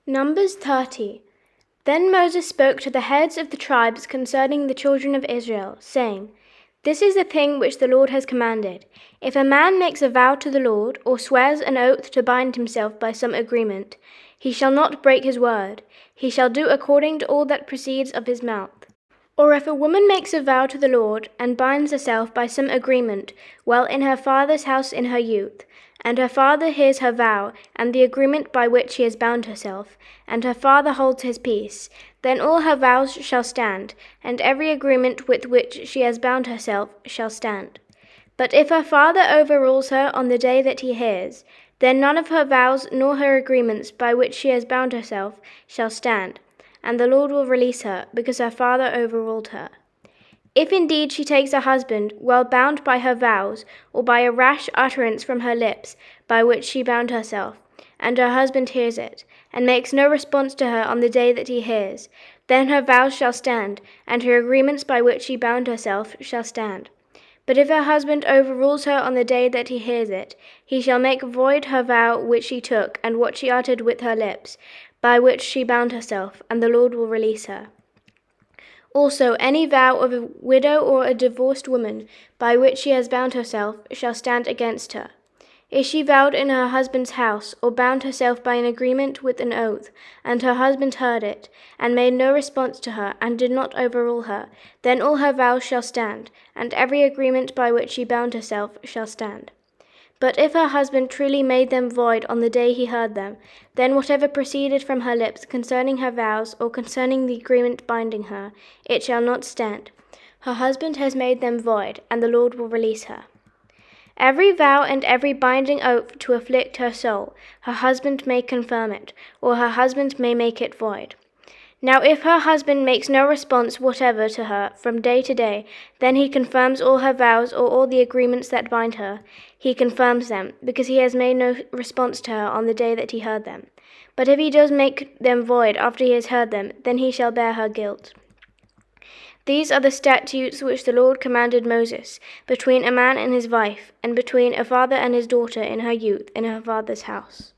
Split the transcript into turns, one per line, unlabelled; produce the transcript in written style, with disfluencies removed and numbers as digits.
Numbers 30. Then Moses spoke to the heads of the tribes concerning the children of Israel, saying, This is the thing which the Lord has commanded. If a man makes a vow to the Lord, or swears an oath to bind himself by some agreement, he shall not break his word. He shall do according to all that proceeds of his mouth. Or if a woman makes a vow to the Lord, and binds herself by some agreement, while in her father's house in her youth, and her father hears her vow, and the agreement by which she has bound herself, and her father holds his peace, then all her vows shall stand, and every agreement with which she has bound herself shall stand. But if her father overrules her on the day that he hears, then none of her vows nor her agreements by which she has bound herself shall stand, and the Lord will release her, because her father overruled her. If indeed she takes a husband while bound by her vows, or by a rash utterance from her lips, by which she bound herself, and her husband hears it, and makes no response to her on the day that he hears, then her vows shall stand, and her agreements by which she bound herself shall stand. But if her husband overrules her on the day that he hears it, he shall make void her vow which she took, and what she uttered with her lips, by which she bound herself, and the Lord will release her. Also, any vow of a widow or a divorced woman, by which she has bound herself, shall stand against her. If she vowed in her husband's house, or bound herself by an agreement with an oath, and her husband heard it, and made no response to her, and did not overrule her, then all her vows shall stand, and every agreement by which she bound herself shall stand. But if her husband truly made them void on the day he heard them, then whatever proceeded from her lips concerning her vows, or concerning the agreement binding her, it shall not stand. Her husband has made them void, and the Lord will release her. Every vow and every binding oath to afflict her soul, her husband may confirm it, or her husband may make it void. Now if her husband makes no response whatever to her from day to day, then he confirms all her vows or all the agreements that bind her. He confirms them, because he has made no response to her on the day that he heard them. But if he does make them void after he has heard them, then he shall bear her guilt. These are the statutes which the Lord commanded Moses, between a man and his wife, and between a father and his daughter in her youth in her father's house.